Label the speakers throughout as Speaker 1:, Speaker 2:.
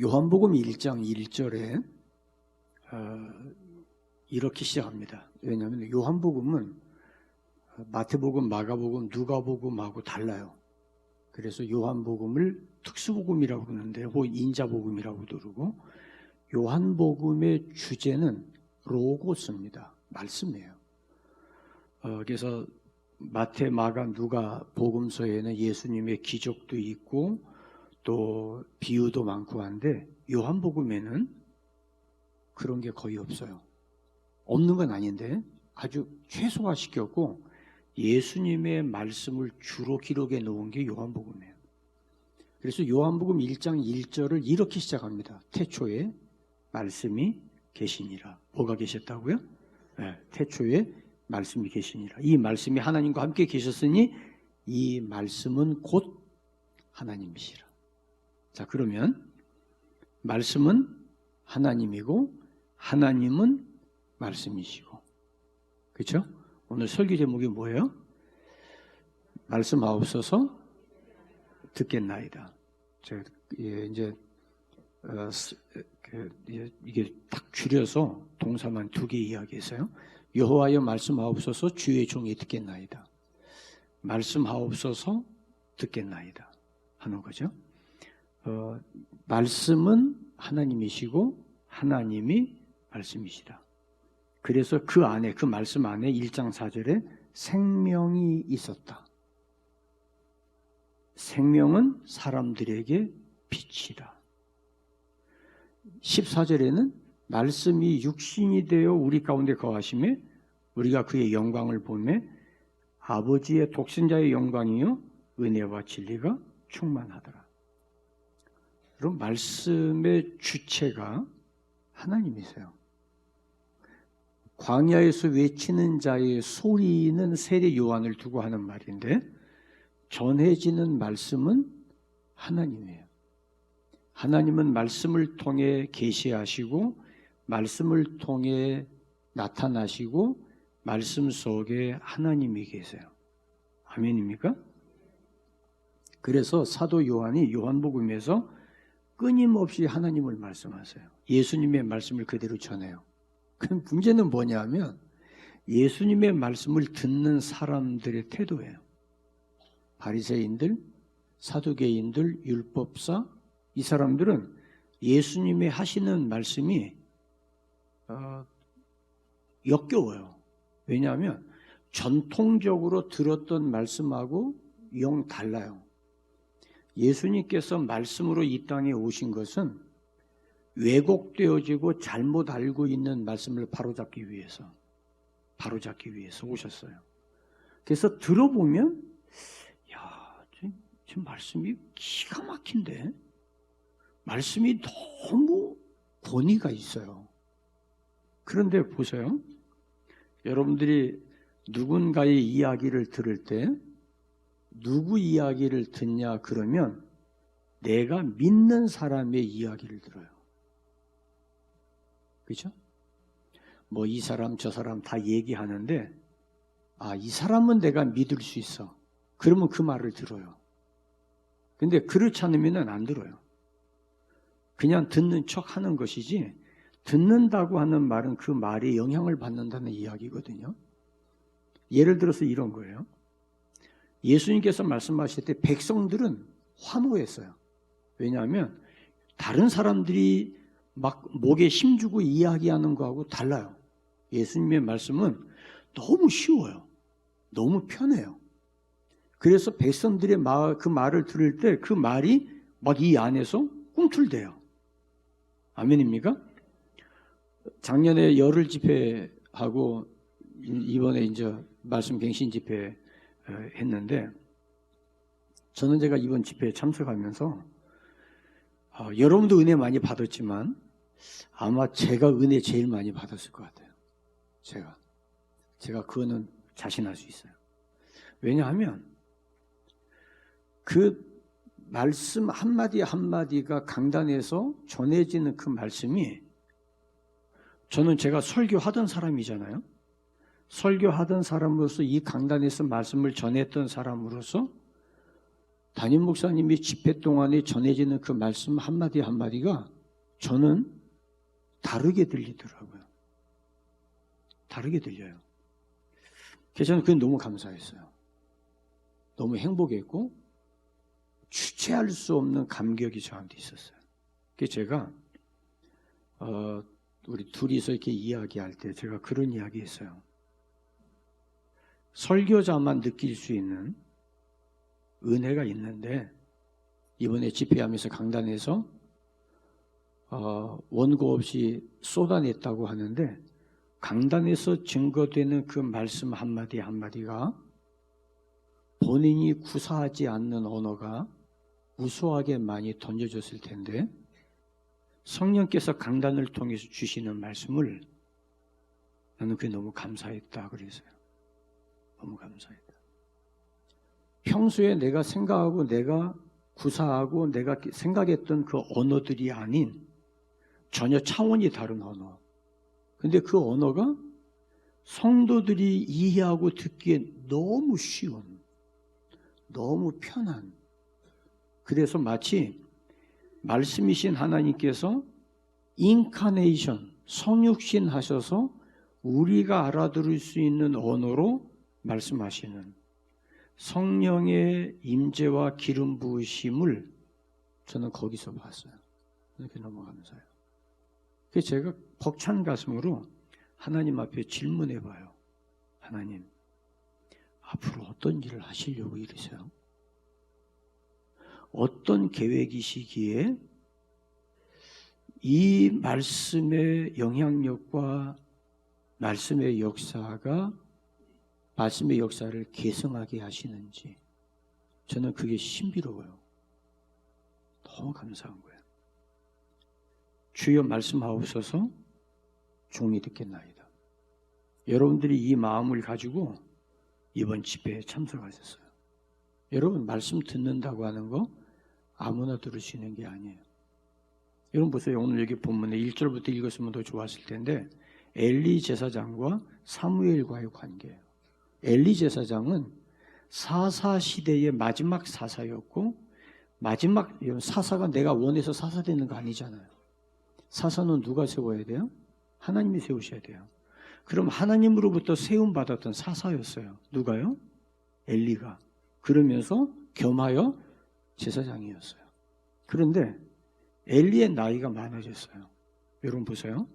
Speaker 1: 요한복음 1장 1절에 이렇게 시작합니다. 왜냐하면 요한복음은 마태복음, 마가복음, 누가복음하고 달라요. 그래서 요한복음을 특수복음이라고 그러는데 혹은 인자복음이라고도 그러고, 요한복음의 주제는 로고스입니다. 말씀이에요. 그래서 마태, 마가, 누가 복음서에는 예수님의 기적도 있고 또 비유도 많고 한데, 요한복음에는 그런 게 거의 없어요. 없는 건 아닌데 아주 최소화시켰고 예수님의 말씀을 주로 기록해 놓은 게 요한복음이에요. 그래서 요한복음 1장 1절을 이렇게 시작합니다. 태초에 말씀이 계시니라. 뭐가 계셨다고요? 네, 태초에 말씀이 계시니라. 이 말씀이 하나님과 함께 계셨으니 이 말씀은 곧 하나님이시라. 자, 그러면 말씀은 하나님이고 하나님은 말씀이시고, 그렇죠? 오늘 설교 제목이 뭐예요? 말씀하옵소서 듣겠나이다. 제가 이제 이게 딱 줄여서 동사만 2개 이야기했어요. 여호와여 말씀하옵소서 주의 종이 듣겠나이다. 말씀하옵소서 듣겠나이다 하는 거죠. 말씀은 하나님이시고 하나님이 말씀이시다. 그래서 그 안에, 그 말씀 안에 1장 4절에 생명이 있었다. 생명은 사람들에게 빛이다. 14절에는 말씀이 육신이 되어 우리 가운데 거하심에 우리가 그의 영광을 보매 아버지의 독생자의 영광이요 은혜와 진리가 충만하더라. 그럼 말씀의 주체가 하나님이세요. 광야에서 외치는 자의 소리는 세례 요한을 두고 하는 말인데, 전해지는 말씀은 하나님이에요. 하나님은 말씀을 통해 계시하시고 말씀을 통해 나타나시고 말씀 속에 하나님이 계세요. 아멘입니까? 그래서 사도 요한이 요한복음에서 끊임없이 하나님을 말씀하세요. 예수님의 말씀을 그대로 전해요. 그 문제는 뭐냐면 예수님의 말씀을 듣는 사람들의 태도예요. 바리새인들, 사두개인들, 율법사, 이 사람들은 예수님의 하시는 말씀이 역겨워요. 왜냐하면 전통적으로 들었던 말씀하고 영 달라요. 예수님께서 말씀으로 이 땅에 오신 것은 왜곡되어지고 잘못 알고 있는 말씀을 바로잡기 위해서 오셨어요. 그래서 들어보면 지금 말씀이 기가 막힌데, 말씀이 너무 권위가 있어요. 그런데 보세요. 여러분들이 누군가의 이야기를 들을 때 누구 이야기를 듣냐 그러면 내가 믿는 사람의 이야기를 들어요. 그렇죠? 뭐 이 사람 저 사람 다 얘기하는데 이 사람은 내가 믿을 수 있어. 그러면 그 말을 들어요. 근데 그렇지 않으면 안 들어요. 그냥 듣는 척 하는 것이지, 듣는다고 하는 말은 그 말에 영향을 받는다는 이야기거든요. 예를 들어서 이런 거예요. 예수님께서 말씀하실 때 백성들은 환호했어요. 왜냐하면 다른 사람들이 막 목에 힘주고 이야기하는 거하고 달라요. 예수님의 말씀은 너무 쉬워요. 너무 편해요. 그래서 백성들의 그 말을 들을 때 그 말이 막 이 안에서 꿈틀대요. 아멘입니까? 작년에 열흘 집회하고 이번에 이제 말씀 갱신 집회 했는데, 저는 제가 이번 집회에 참석하면서 여러분도 은혜 많이 받았지만 아마 제가 은혜 제일 많이 받았을 것 같아요. 제가 그거는 자신할 수 있어요. 왜냐하면 그 말씀 한마디 한마디가 강단에서 전해지는 그 말씀이, 저는 제가 설교하던 사람이잖아요. 설교하던 사람으로서 이 강단에서 말씀을 전했던 사람으로서 담임 목사님이 집회 동안에 전해지는 그 말씀 한마디 한마디가 저는 다르게 들리더라고요. 다르게 들려요. 그래서 저는 그게 너무 감사했어요. 너무 행복했고 주체할 수 없는 감격이 저한테 있었어요. 그래서 제가 우리 둘이서 이렇게 이야기할 때 제가 그런 이야기 했어요. 설교자만 느낄 수 있는 은혜가 있는데 이번에 집회하면서 강단에서 원고 없이 쏟아냈다고 하는데 강단에서 증거되는 그 말씀 한마디 한마디가 본인이 구사하지 않는 언어가 우수하게 많이 던져졌을 텐데 성령께서 강단을 통해서 주시는 말씀을 나는 그게 너무 감사했다 그랬어요. 너무 감사했다. 평소에 내가 생각하고 내가 구사하고 내가 생각했던 그 언어들이 아닌 전혀 차원이 다른 언어. 근데 그 언어가 성도들이 이해하고 듣기에 너무 쉬운, 너무 편한. 그래서 마치 말씀이신 하나님께서 인카네이션, 성육신 하셔서 우리가 알아들을 수 있는 언어로 말씀하시는 성령의 임재와 기름 부으심을 저는 거기서 봤어요. 그렇게 너무 감사해요. 그래서 제가 벅찬 가슴으로 하나님 앞에 질문해 봐요. 하나님, 앞으로 어떤 일을 하시려고 이러세요? 어떤 계획이시기에 이 말씀의 영향력과 말씀의 역사가 말씀의 역사를 계승하게 하시는지 저는 그게 신비로워요. 너무 감사한 거예요. 주여 말씀하옵소서 종이 듣겠나이다. 여러분들이 이 마음을 가지고 이번 집회에 참석하셨어요. 여러분 말씀 듣는다고 하는 거 아무나 들을 수 있는 게 아니에요. 여러분 보세요. 오늘 여기 본문에 1절부터 읽었으면 더 좋았을 텐데 엘리 제사장과 사무엘과의 관계예요. 엘리 제사장은 사사 시대의 마지막 사사였고 마지막 사사가 내가 원해서 사사되는 거 아니잖아요. 사사는 누가 세워야 돼요? 하나님이 세우셔야 돼요. 그럼 하나님으로부터 세움받았던 사사였어요. 누가요? 엘리가. 그러면서 겸하여 제사장이었어요. 그런데 엘리의 나이가 많아졌어요. 여러분 보세요.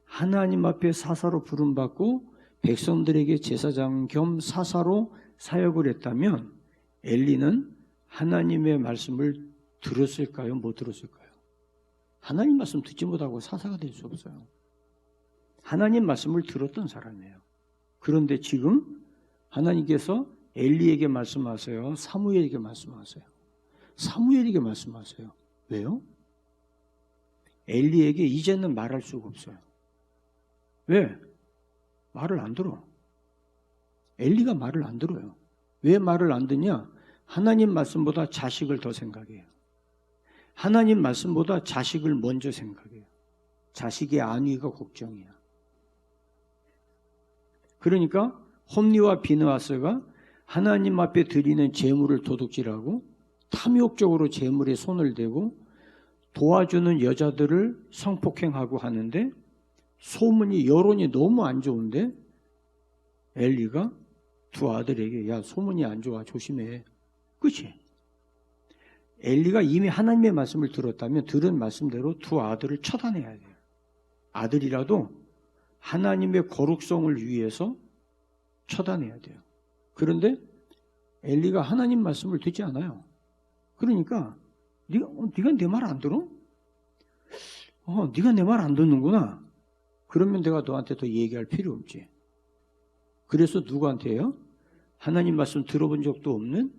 Speaker 1: 하나님 앞에 사사로 부름받고 백성들에게 제사장 겸 사사로 사역을 했다면 엘리는 하나님의 말씀을 들었을까요? 못 들었을까요? 하나님 말씀 듣지 못하고 사사가 될 수 없어요. 하나님 말씀을 들었던 사람이에요. 그런데 지금 하나님께서 엘리에게 말씀하세요. 사무엘에게 말씀하세요. 사무엘에게 말씀하세요. 왜요? 엘리에게 이제는 말할 수가 없어요. 왜? 말을 안 들어. 엘리가 말을 안 들어요. 왜 말을 안 듣냐? 하나님 말씀보다 자식을 더 생각해요. 하나님 말씀보다 자식을 먼저 생각해요. 자식의 안위가 걱정이야. 그러니까 홈리와 비느하스가 하나님 앞에 드리는 제물을 도둑질하고 탐욕적으로 제물에 손을 대고 도와주는 여자들을 성폭행하고 하는데 소문이 여론이 너무 안 좋은데 엘리가 두 아들에게 야 소문이 안 좋아 조심해. 그치? 엘리가 이미 하나님의 말씀을 들었다면 들은 말씀대로 두 아들을 처단해야 돼요. 아들이라도 하나님의 거룩성을 위해서 처단해야 돼요. 그런데 엘리가 하나님 말씀을 듣지 않아요. 그러니까 네가 내 말 안 들어? 네가 내 말 안 듣는구나. 그러면 내가 너한테 더 얘기할 필요 없지. 그래서 누구한테요? 하나님 말씀 들어본 적도 없는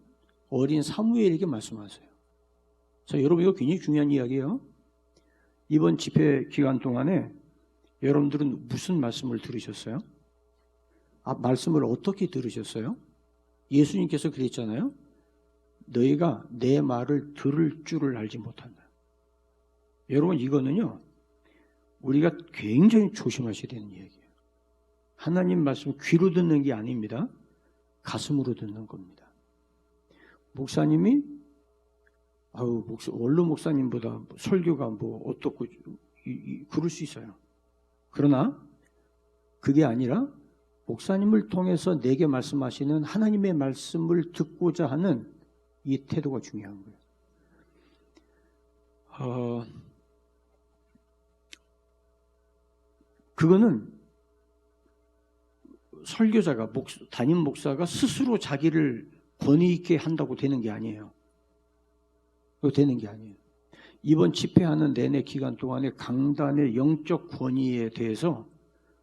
Speaker 1: 어린 사무엘에게 말씀하세요. 자, 여러분 이거 굉장히 중요한 이야기예요. 이번 집회 기간 동안에 여러분들은 무슨 말씀을 들으셨어요? 말씀을 어떻게 들으셨어요? 예수님께서 그랬잖아요. 너희가 내 말을 들을 줄을 알지 못한다. 여러분 이거는요. 우리가 굉장히 조심하셔야 되는 얘기예요. 하나님 말씀 귀로 듣는 게 아닙니다. 가슴으로 듣는 겁니다. 목사님이 원로 목사님보다 설교가 어떻고 그럴 수 있어요. 그러나 그게 아니라 목사님을 통해서 내게 말씀하시는 하나님의 말씀을 듣고자 하는 이 태도가 중요한 거예요. 그거는 설교자가 담임 목사가 스스로 자기를 권위 있게 한다고 되는 게 아니에요. 그거 되는 게 아니에요. 이번 집회하는 내내 기간 동안에 강단의 영적 권위에 대해서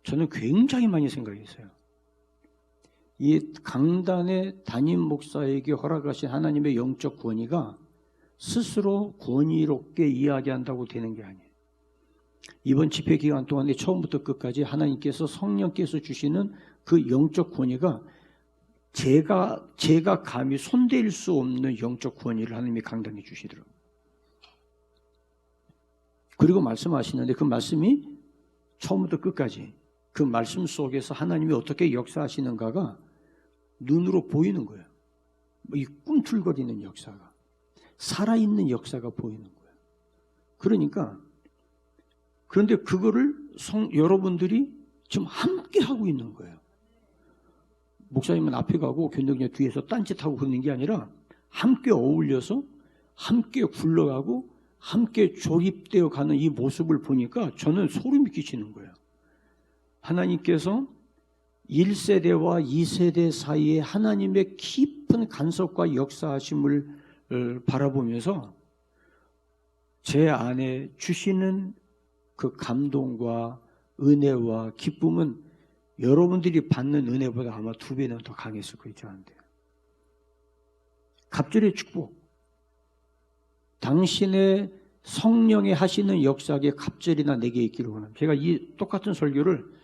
Speaker 1: 저는 굉장히 많이 생각했어요. 이 강단의 담임 목사에게 허락하신 하나님의 영적 권위가 스스로 권위롭게 이야기한다고 되는 게 아니에요. 이번 집회 기간 동안에 처음부터 끝까지 하나님께서 성령께서 주시는 그 영적 권위가 제가 감히 손댈 수 없는 영적 권위를 하나님이 강단해 주시더라고요. 그리고 말씀하시는데 그 말씀이 처음부터 끝까지 그 말씀 속에서 하나님이 어떻게 역사하시는가가 눈으로 보이는 거예요. 이 꿈틀거리는 역사가, 살아있는 역사가 보이는 거예요. 그런데 그거를 여러분들이 지금 함께 하고 있는 거예요. 목사님은 앞에 가고 견덕이가 뒤에서 딴짓하고 그러는 게 아니라 함께 어울려서 함께 굴러가고 함께 조립되어 가는 이 모습을 보니까 저는 소름이 끼치는 거예요. 하나님께서 1세대와 2세대 사이에 하나님의 깊은 간섭과 역사하심을 바라보면서 제 안에 주시는 그 감동과 은혜와 기쁨은 여러분들이 받는 은혜보다 아마 2배는 더 강했을 거 있지 않은데요. 갑절의 축복, 당신의 성령의 하시는 역사에 갑절이나 내게 있기를 원합니다. 제가 이 똑같은 설교를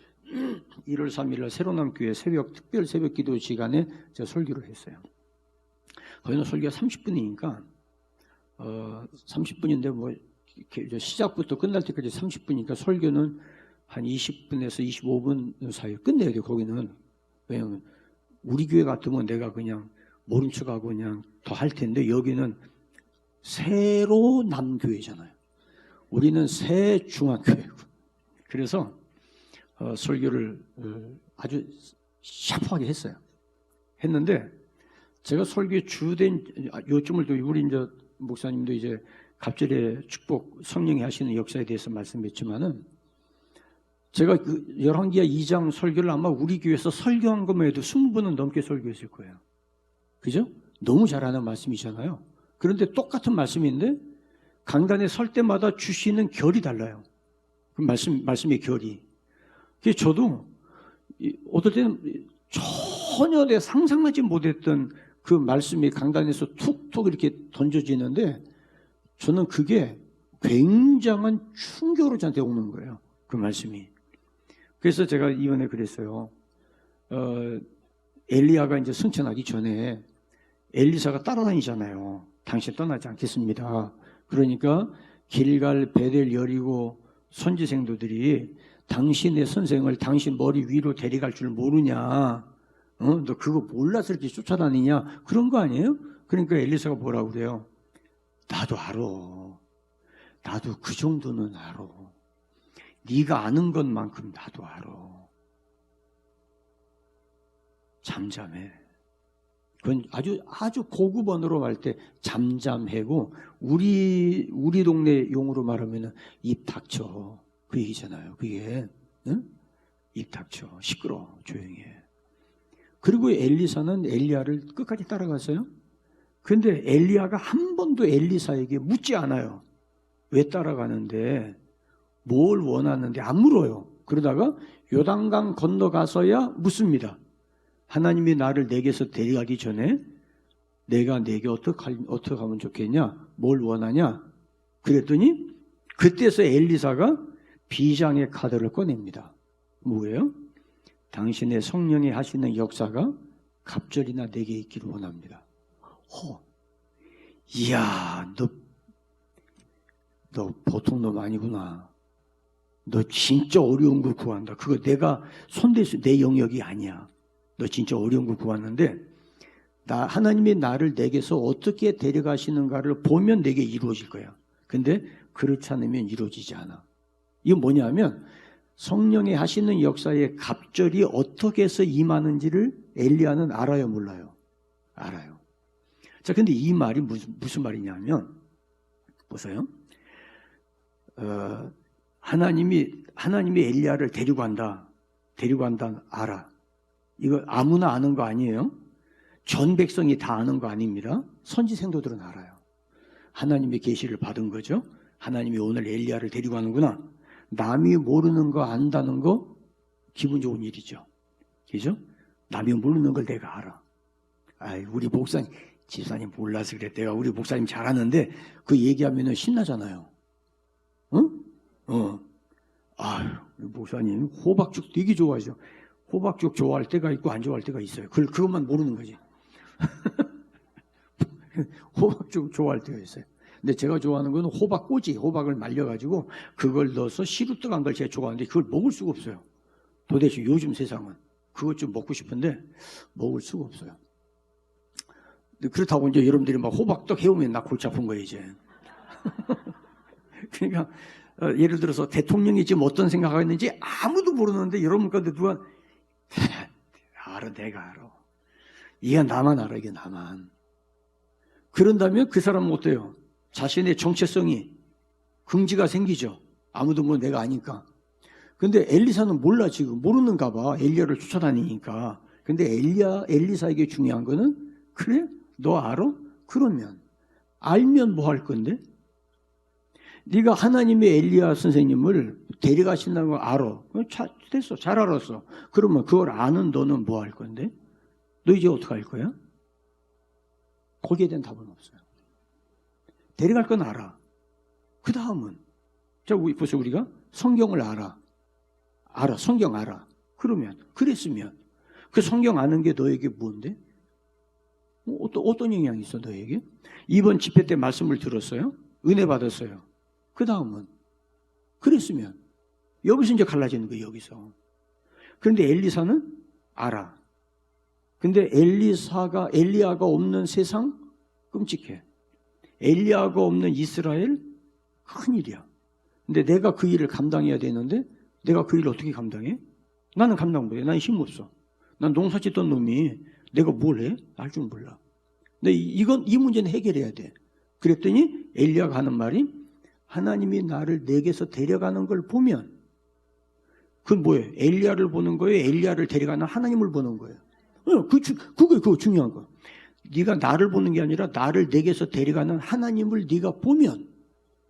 Speaker 1: 1월 3일 날 새로남교회 특별 새벽 기도 시간에 제가 설교를 했어요. 거기는 설교가 30분이니까 30분인데 시작부터 끝날 때까지 30분이니까 설교는 한 20분에서 25분 사이에 끝내야 돼요. 거기는. 왜냐하면 우리 교회 같으면 내가 그냥 모른 척하고 그냥 더 할 텐데 여기는 새로 남교회잖아요. 우리는 새 중앙교회고. 그래서 설교를 아주 샤프하게 했어요. 했는데 제가 설교의 주된 요점을 우리 이제 목사님도 이제 갑절의 축복 성령이 하시는 역사에 대해서 말씀했지만은 제가 그 열왕기하 2장 설교를 아마 우리 교회에서 설교한 것만 해도 20분은 넘게 설교했을 거예요. 그죠? 너무 잘하는 말씀이잖아요. 그런데 똑같은 말씀인데 강단에 설 때마다 주시는 결이 달라요. 그 말씀의 결이. 그래서 저도 어떨 때는 전혀 내가 상상하지 못했던 그 말씀이 강단에서 툭툭 이렇게 던져지는데 저는 그게 굉장한 충격으로 저한테 오는 거예요. 그 말씀이. 그래서 제가 이번에 그랬어요. 엘리야가 이제 승천하기 전에 엘리사가 따라다니잖아요. 당신 떠나지 않겠습니다. 그러니까 길갈, 베델, 여리고 선지생도들이 당신의 선생을 당신 머리 위로 데려갈 줄 모르냐? 너 그거 몰라서 이렇게 쫓아다니냐? 그런 거 아니에요? 그러니까 엘리사가 뭐라고 그래요? 나도 알아. 나도 그 정도는 알아. 네가 아는 것만큼 나도 알아. 잠잠해. 그건 아주 고급 언어로 말 때 잠잠해고 우리 동네 용어로 말하면은 입 닥쳐. 그 얘기잖아요. 그게 응? 입 닥쳐. 시끄러워. 조용히 해. 그리고 엘리사는 엘리야를 끝까지 따라갔어요. 그런데 엘리야가 한 번도 엘리사에게 묻지 않아요. 왜 따라가는데? 뭘 원하는데? 안 물어요. 그러다가 요단강 건너가서야 묻습니다. 하나님이 나를 내게서 데려가기 전에 내가 내게 어떻게 하면 좋겠냐? 뭘 원하냐? 그랬더니 그때서 엘리사가 비장의 카드를 꺼냅니다. 뭐예요? 당신의 성령이 하시는 역사가 갑절이나 내게 있기를 원합니다. 이야, 너 보통 놈 아니구나. 너 진짜 어려운 걸 구한다. 그거 내가 손댈 수, 내 영역이 아니야. 너 진짜 어려운 걸 구하는데 하나님이 나를 내게서 어떻게 데려가시는가를 보면 내게 이루어질 거야. 근데 그렇지 않으면 이루어지지 않아. 이건 뭐냐면 성령이 하시는 역사의 갑절이 어떻게 해서 임하는지를 엘리야는 알아요, 몰라요? 알아요. 자, 근데 이 말이 무슨 말이냐면, 보세요. 하나님이 엘리야를 데리고 간다 알아. 이거 아무나 아는 거 아니에요? 전 백성이 다 아는 거 아닙니다. 선지 생도들은 알아요. 하나님의 계시를 받은 거죠. 하나님이 오늘 엘리야를 데리고 가는구나. 남이 모르는 거 안다는 거 기분 좋은 일이죠. 그죠? 남이 모르는 걸 내가 알아. 아이, 우리 목사님, 집사님 몰라서 그래. 내가 우리 목사님 잘하는데 그 얘기하면 신나잖아요. 응? 아유, 목사님 호박죽 되게 좋아하죠. 호박죽 좋아할 때가 있고 안 좋아할 때가 있어요. 그것만 모르는 거지. 호박죽 좋아할 때가 있어요. 근데 제가 좋아하는 건 호박꼬지, 호박을 말려가지고 그걸 넣어서 시루떡한 걸 제가 좋아하는데 그걸 먹을 수가 없어요. 도대체 요즘 세상은 그것 좀 먹고 싶은데 먹을 수가 없어요. 그렇다고 이제 여러분들이 막 호박떡 해오면 나 골치 아픈 거예요, 이제. 그러니까 예를 들어서 대통령이 지금 어떤 생각하고 있는지 아무도 모르는데 여러분 가운데 누가 알아, 내가 알아. 이게 나만 알아, 이게 나만. 그런다면 그 사람은 어때요? 자신의 정체성이 긍지가 생기죠. 아무도 뭐 내가 아니까. 근데 엘리사는 몰라, 지금. 모르는가 봐. 엘리야를 쫓아다니니까. 근데 엘리사에게 중요한 거는, 그래? 너 알아? 그러면 알면 뭐 할 건데? 네가 하나님의 엘리야 선생님을 데려가신다는 걸 알아. 됐어. 잘 알았어. 그러면 그걸 아는 너는 뭐 할 건데? 너 이제 어떻게 할 거야? 거기에 대한 답은 없어요. 데려갈 건 알아. 그 다음은, 자, 보세요. 우리가 성경을 알아. 성경 알아. 그러면, 그랬으면, 그 성경 아는 게 너에게 뭔데? 어떤 영향이 있어, 너에게? 이번 집회 때 말씀을 들었어요? 은혜 받았어요. 그 다음은, 그랬으면, 여기서 이제 갈라지는 거예요, 여기서. 그런데 엘리사는 알아. 근데 엘리야가 없는 세상, 끔찍해. 엘리야가 없는 이스라엘, 큰일이야. 근데 내가 그 일을 감당해야 되는데, 내가 그 일을 어떻게 감당해? 나는 감당 못해. 난 힘없어. 난 농사 짓던 놈이 내가 뭘 해? 알 줄 몰라. 근데 이 문제는 해결해야 돼. 그랬더니 엘리야가 하는 말이, 하나님이 나를 내게서 데려가는 걸 보면, 그건 뭐예요? 엘리야를 보는 거예요? 엘리야를 데려가는 하나님을 보는 거예요? 그거 중요한 거. 네가 나를 보는 게 아니라 나를 내게서 데려가는 하나님을 네가 보면,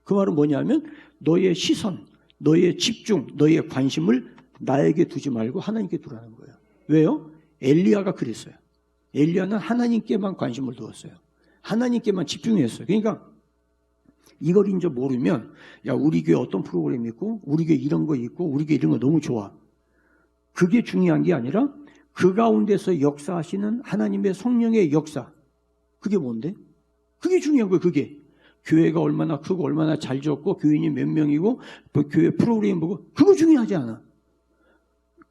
Speaker 1: 그 말은 뭐냐면 너의 시선, 너의 집중, 너의 관심을 나에게 두지 말고 하나님께 두라는 거예요. 왜요? 엘리야가 그랬어요. 엘리야는 하나님께만 관심을 두었어요. 하나님께만 집중했어요. 그러니까 이걸 이제 모르면, 야, 우리 교회 어떤 프로그램이 있고 우리 교회 이런 거 있고 우리 교회 이런 거 너무 좋아. 그게 중요한 게 아니라 그 가운데서 역사하시는 하나님의 성령의 역사. 그게 뭔데? 그게 중요한 거예요. 그게. 교회가 얼마나 크고 얼마나 잘 지었고 교인이 몇 명이고 교회 프로그램 보고 그거 중요하지 않아.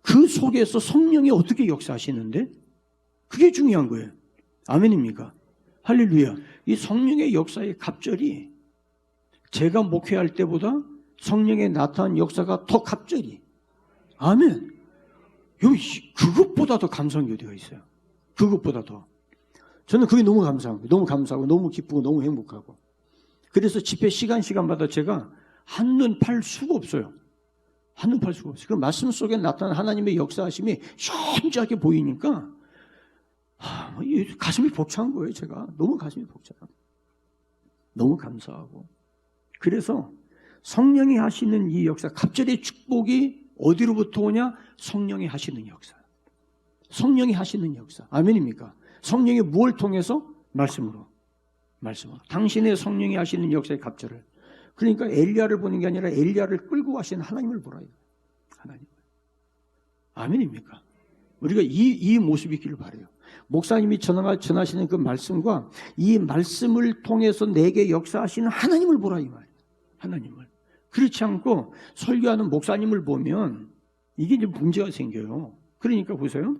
Speaker 1: 그 속에서 성령이 어떻게 역사하시는데? 그게 중요한 거예요. 아멘입니까? 할렐루야. 이 성령의 역사의 갑절이 제가 목회할 때보다 성령의 나타난 역사가 더 갑절이. 아멘. 여기 그것보다 더 감사한 게 어디가 있어요? 그것보다 더. 저는 그게 너무 감사하고 너무 감사하고 너무 기쁘고 너무 행복하고. 그래서 집회 시간마다 제가 한눈 팔 수가 없어요. 한눈 팔 수가 없어요. 그 말씀 속에 나타난 하나님의 역사하심이 현저하게 보이니까 가슴이 벅찬 거예요. 제가 너무 가슴이 벅차요. 너무 감사하고. 그래서 성령이 하시는 이 역사, 갑절의 축복이 어디로부터 오냐? 성령이 하시는 역사. 성령이 하시는 역사. 아멘입니까? 성령이 무엇을 통해서? 말씀으로. 당신의 성령이 하시는 역사의 갑절을. 그러니까 엘리야를 보는 게 아니라 엘리야를 끌고 가시는 하나님을 보라. 하나님. 아멘입니까? 우리가 이 모습이 있기를 바라요. 목사님이 전하시는 그 말씀과 이 말씀을 통해서 내게 역사하시는 하나님을 보라 이 말이에요. 하나님을. 그렇지 않고 설교하는 목사님을 보면 이게 이제 문제가 생겨요. 그러니까 보세요.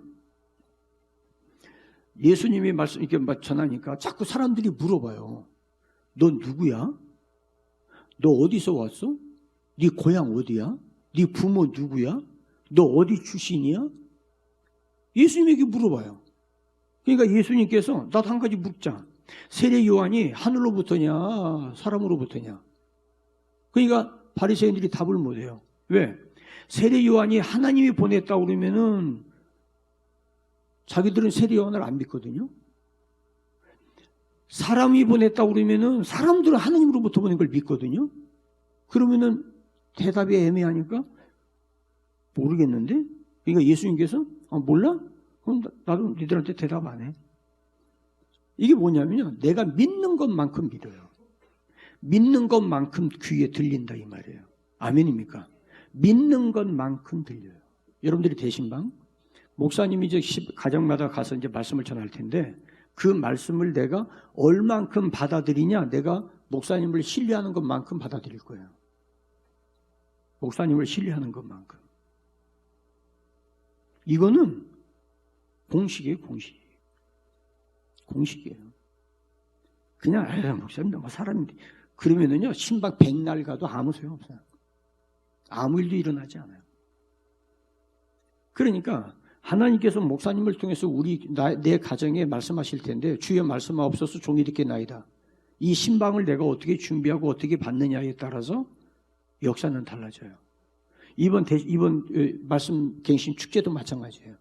Speaker 1: 예수님이 말씀 이렇게 전하니까 자꾸 사람들이 물어봐요. 너 누구야? 너 어디서 왔어? 네 고향 어디야? 네 부모 누구야? 너 어디 출신이야? 예수님에게 물어봐요. 그러니까 예수님께서 나도 한 가지 묻자. 세례 요한이 하늘로부터냐 사람으로부터냐? 그러니까 바리새인들이 답을 못해요. 왜? 세례 요한이 하나님이 보냈다고 그러면은 자기들은 세례 요한을 안 믿거든요. 사람이 보냈다고 그러면은 사람들은 하나님으로부터 보낸 걸 믿거든요. 그러면은 대답이 애매하니까 모르겠는데? 그러니까 예수님께서 몰라? 그럼 나도 니들한테 대답 안 해. 이게 뭐냐면요. 내가 믿는 것만큼 믿어요. 믿는 것만큼 귀에 들린다 이 말이에요. 아멘입니까? 믿는 것만큼 들려요. 여러분들이 대신방 목사님이 이제 가정마다 가서 이제 말씀을 전할 텐데 그 말씀을 내가 얼만큼 받아들이냐 내가 목사님을 신뢰하는 것만큼 받아들일 거예요. 목사님을 신뢰하는 것만큼. 이거는 공식이에요, 공식. 공식이에요. 그냥 목사님 너무 사람이 그러면은요 신박 백날 가도 아무 소용 없어요. 아무 일도 일어나지 않아요. 그러니까 하나님께서 목사님을 통해서 내 가정에 말씀하실 텐데 주여 말씀하옵소서 종이 듣겠나이다. 이 신방을 내가 어떻게 준비하고 어떻게 받느냐에 따라서 역사는 달라져요. 이번 말씀 갱신 축제도 마찬가지예요.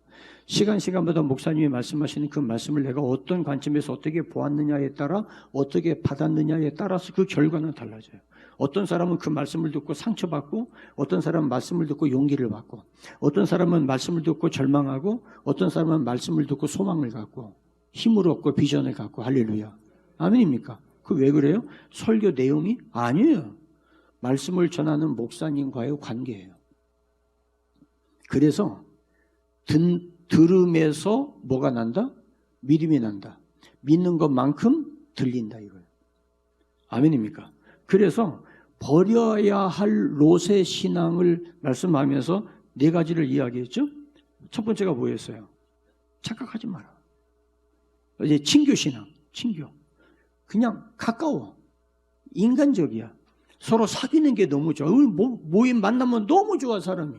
Speaker 1: 시간마다 목사님이 말씀하시는 그 말씀을 내가 어떤 관점에서 어떻게 보았느냐에 따라 어떻게 받았느냐에 따라서 그 결과는 달라져요. 어떤 사람은 그 말씀을 듣고 상처받고 어떤 사람은 말씀을 듣고 용기를 받고 어떤 사람은 말씀을 듣고 절망하고 어떤 사람은 말씀을 듣고 소망을 갖고 힘을 얻고 비전을 갖고 할렐루야. 아멘입니까? 그 왜 그래요? 설교 내용이? 아니에요. 말씀을 전하는 목사님과의 관계예요. 그래서 들음에서 뭐가 난다? 믿음이 난다. 믿는 것만큼 들린다 이거예요. 아멘입니까? 그래서 버려야 할 롯의 신앙을 말씀하면서 네 가지를 이야기했죠. 첫 번째가 뭐였어요? 착각하지 마라. 이제 친교신앙, 친교. 그냥 가까워. 인간적이야. 서로 사귀는 게 너무 좋아. 모임 만나면 너무 좋아 사람이.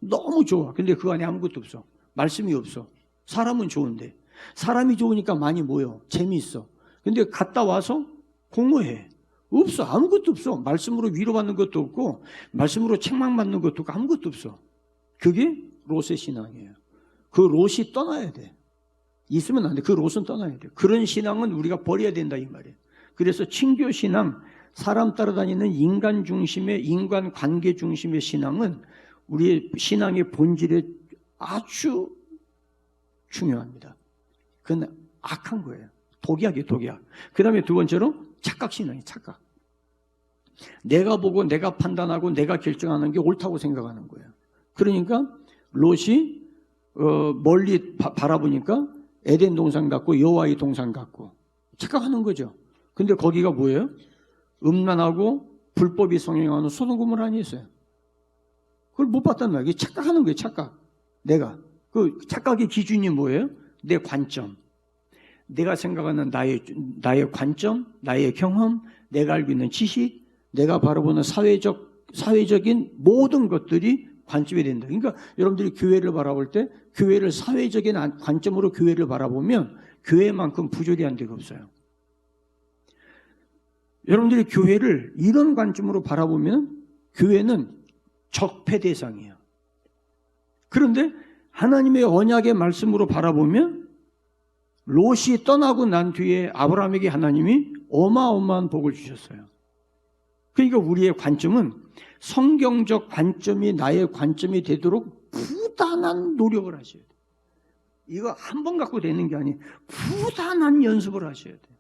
Speaker 1: 너무 좋아. 근데 그 안에 아무것도 없어. 말씀이 없어. 사람은 좋은데. 사람이 좋으니까 많이 모여. 재미있어. 근데 갔다 와서 공허해. 없어. 아무것도 없어. 말씀으로 위로받는 것도 없고 말씀으로 책망받는 것도 없고 아무것도 없어. 그게 롯의 신앙이에요. 그 롯이 떠나야 돼. 있으면 안 돼. 그 롯은 떠나야 돼. 그런 신앙은 우리가 버려야 된다 이 말이에요. 그래서 친교 신앙, 사람 따라다니는 인간 중심의 인간 관계 중심의 신앙은 우리의 신앙의 본질에 아주 중요합니다. 그건 악한 거예요. 독약이에요, 독약. 그 다음에 두 번째로 착각신앙이에요, 착각. 내가 보고 내가 판단하고 내가 결정하는 게 옳다고 생각하는 거예요. 그러니까 롯이 멀리 바라보니까 에덴 동산 같고 여호와의 동산 같고 착각하는 거죠. 근데 거기가 뭐예요? 음란하고 불법이 성행하는 소돔 고모라 아니었어요. 그걸 못 봤단 말이에요. 착각하는 거예요, 착각. 내가. 그 착각의 기준이 뭐예요? 내 관점. 내가 생각하는 나의 관점, 나의 경험, 내가 알고 있는 지식, 내가 바라보는 사회적인 모든 것들이 관점이 된다. 그러니까 여러분들이 교회를 바라볼 때 교회를 사회적인 관점으로 교회를 바라보면 교회만큼 부조리한 데가 없어요. 여러분들이 교회를 이런 관점으로 바라보면 교회는 적폐 대상이에요. 그런데 하나님의 언약의 말씀으로 바라보면 롯이 떠나고 난 뒤에 아브라함에게 하나님이 어마어마한 복을 주셨어요. 그러니까 우리의 관점은 성경적 관점이 나의 관점이 되도록 부단한 노력을 하셔야 돼요. 이거 한 번 갖고 되는 게 아니에요. 부단한 연습을 하셔야 돼요.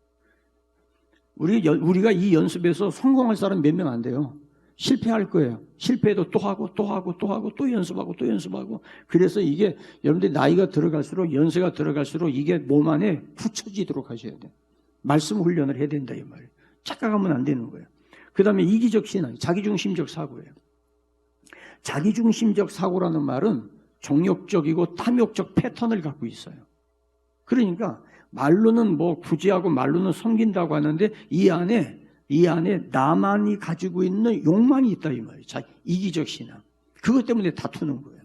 Speaker 1: 우리가 이 연습에서 성공할 사람 몇 명 안 돼요. 실패할 거예요. 실패해도 또 하고 또 하고 또 하고 또 연습하고 또 연습하고. 그래서 이게 여러분들 나이가 들어갈수록 연세가 들어갈수록 이게 몸 안에 붙여지도록 하셔야 돼요. 말씀 훈련을 해야 된다 이 말이에요. 착각하면 안 되는 거예요. 그 다음에 이기적 신앙, 자기중심적 사고예요. 자기중심적 사고라는 말은 정욕적이고 탐욕적 패턴을 갖고 있어요. 그러니까 말로는 뭐 구제하고 말로는 섬긴다고 하는데 이 안에 나만이 가지고 있는 욕망이 있다 이 말이에요. 이기적 신앙. 그것 때문에 다투는 거예요.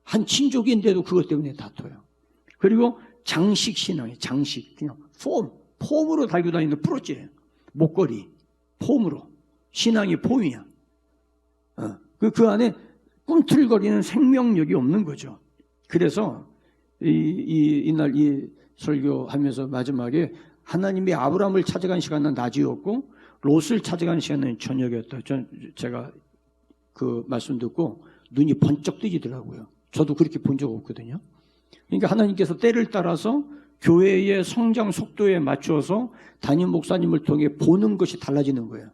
Speaker 1: 한 친족인데도 그것 때문에 다퉈요. 그리고 장식 신앙이에요. 장식. 그냥 폼으로 달고 다니는 프로지예요. 목걸이. 폼으로. 신앙이 폼이야. 그 안에 꿈틀거리는 생명력이 없는 거죠. 그래서 이날 이 설교하면서 마지막에 하나님이 아브라함을 찾아간 시간은 낮이었고 롯을 찾아간 시간은 저녁이었다. 제가 그 말씀 듣고 눈이 번쩍 뜨이더라고요. 저도 그렇게 본 적 없거든요. 그러니까 하나님께서 때를 따라서 교회의 성장 속도에 맞춰서 담임 목사님을 통해 보는 것이 달라지는 거예요.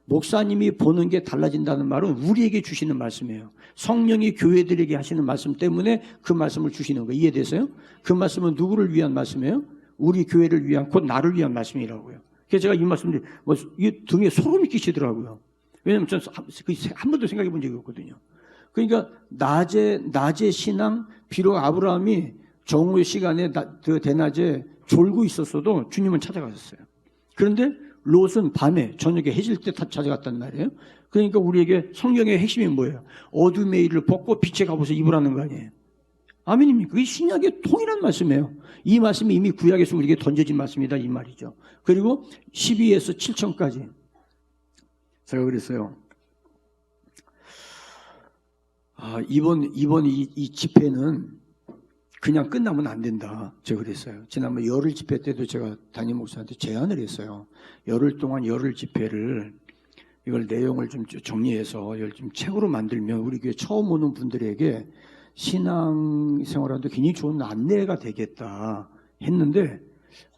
Speaker 1: 목사님이 보는 게 달라진다는 말은 우리에게 주시는 말씀이에요. 성령이 교회들에게 하시는 말씀 때문에 그 말씀을 주시는 거예요. 이해되세요? 그 말씀은 누구를 위한 말씀이에요? 우리 교회를 위한, 곧 나를 위한 말씀이라고요. 그래서 제가 이 말씀을 이 등에 소름이 끼치더라고요. 왜냐하면 저는 한 번도 생각해 본 적이 없거든요. 그러니까 낮에 신앙, 비록 아브라함이 정오의 시간에 대낮에 졸고 있었어도 주님은 찾아가셨어요. 그런데 롯은 밤에 저녁에 해질 때 찾아갔단 말이에요. 그러니까 우리에게 성경의 핵심이 뭐예요? 어둠의 일을 벗고 빛의 갑옷을 입으라는 거 아니에요. 아멘입니까? 그게 신약의 통일한 말씀이에요. 이 말씀이 이미 구약에서 우리에게 던져진 말씀이다 이 말이죠. 그리고 12에서 7천까지 제가 그랬어요. 이번 이 집회는 그냥 끝나면 안 된다. 제가 그랬어요. 지난번 열흘 집회 때도 제가 담임 목사한테 제안을 했어요. 열흘 동안 열흘 집회를 이걸 내용을 좀 정리해서 좀 책으로 만들면 우리 교회 처음 오는 분들에게 신앙생활하는데 굉장히 좋은 안내가 되겠다 했는데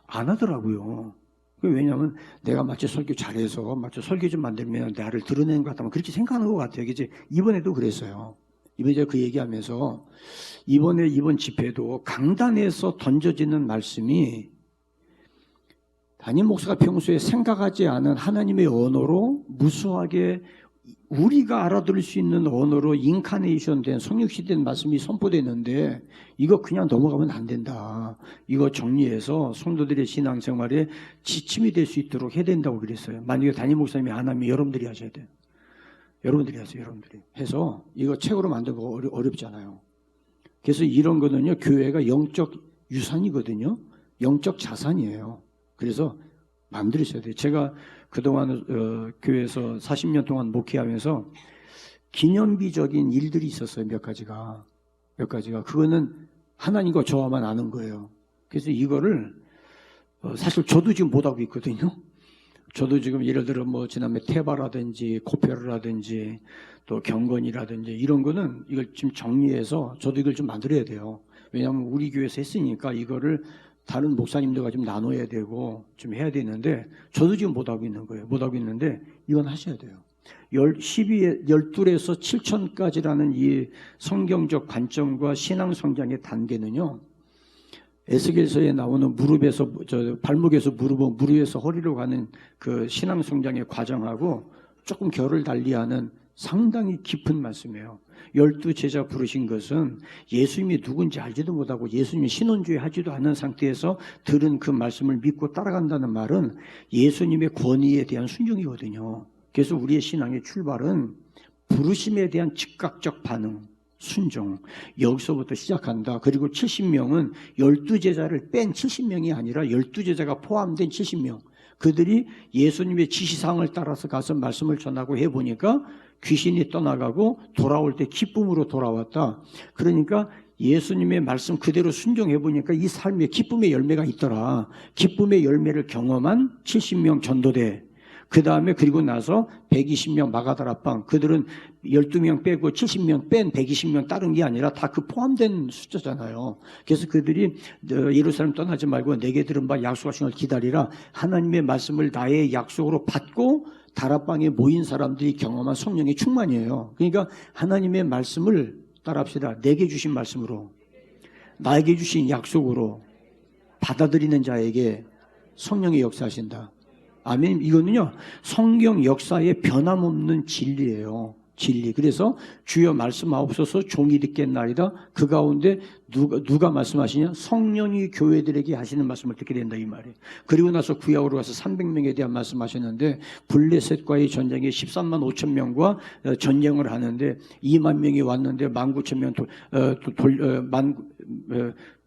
Speaker 1: 안 하더라고요. 왜냐하면 내가 마치 설교 잘해서 마치 설교 좀 만들면 나를 드러내는 것 같다면 그렇게 생각하는 것 같아요. 이제 이번에도 그랬어요. 이번에 제가 그 얘기하면서 이번 집회도 강단에서 던져지는 말씀이 담임 목사가 평소에 생각하지 않은 하나님의 언어로 무수하게 우리가 알아들을 수 있는 언어로 인카네이션 된 성육시된 말씀이 선포되는데 이거 그냥 넘어가면 안 된다. 이거 정리해서 성도들의 신앙생활에 지침이 될 수 있도록 해야 된다고 그랬어요. 만약에 담임 목사님이 안 하면 여러분들이 하셔야 돼요. 여러분들이 하세요. 여러분들이 해서 이거 책으로 만들고 어렵잖아요. 그래서 이런 거는요 교회가 영적 유산이거든요. 영적 자산이에요. 그래서 만들으셔야 돼요. 제가 그동안 교회에서 40년 동안 목회하면서 기념비적인 일들이 있었어요. 몇 가지가 그거는 하나님과 저와만 아는 거예요. 그래서 이거를 사실 저도 지금 못하고 있거든요. 저도 지금 예를 들어 뭐 지난번에 테바라든지 코페르라든지 또 경건이라든지 이런 거는 이걸 좀 정리해서 저도 이걸 좀 만들어야 돼요. 왜냐하면 우리 교회에서 했으니까 이거를 다른 목사님들과 좀 나눠야 되고 좀 해야 되는데 저도 지금 못하고 있는 거예요. 못하고 있는데 이건 하셔야 돼요. 12에서 7천까지라는 이 성경적 관점과 신앙 성장의 단계는요. 에스겔서에 나오는 발목에서 무릎에서 허리로 가는 그 신앙 성장의 과정하고 조금 결을 달리하는 상당히 깊은 말씀이에요. 12제자 부르신 것은 예수님이 누군지 알지도 못하고 예수님이 신원주의 하지도 않은 상태에서 들은 그 말씀을 믿고 따라간다는 말은 예수님의 권위에 대한 순종이거든요. 그래서 우리의 신앙의 출발은 부르심에 대한 즉각적 반응, 순종, 여기서부터 시작한다. 그리고 70명은 12제자를 뺀 70명이 아니라 12제자가 포함된 70명. 그들이 예수님의 지시사항을 따라서 가서 말씀을 전하고 해보니까 귀신이 떠나가고 돌아올 때 기쁨으로 돌아왔다. 그러니까 예수님의 말씀 그대로 순종해보니까 이 삶에 기쁨의 열매가 있더라. 기쁨의 열매를 경험한 70명 전도대. 그 다음에 그리고 나서 120명 마가다라방, 그들은 12명 빼고 70명 뺀 120명 따른 게 아니라 다 그 포함된 숫자잖아요. 그래서 그들이 예루살렘 떠나지 말고 내게 들은 바 약속하신 걸 기다리라. 하나님의 말씀을 나의 약속으로 받고 다락방에 모인 사람들이 경험한 성령의 충만이에요. 그러니까 하나님의 말씀을 따라합시다. 내게 주신 말씀으로, 나에게 주신 약속으로 받아들이는 자에게 성령이 역사하신다. 아멘. 이거는요 성경 역사의 변함없는 진리예요. 진리. 그래서 주여 말씀하옵소서 종이 듣겠나이다. 그 가운데 누가 말씀하시냐? 성령이 교회들에게 하시는 말씀을 듣게 된다 이 말이에요. 그리고 나서 구약으로 가서 300명에 대한 말씀하셨는데 블레셋과의 전쟁에 13만 5천 명과 전쟁을 하는데 2만 명이 왔는데 19,000명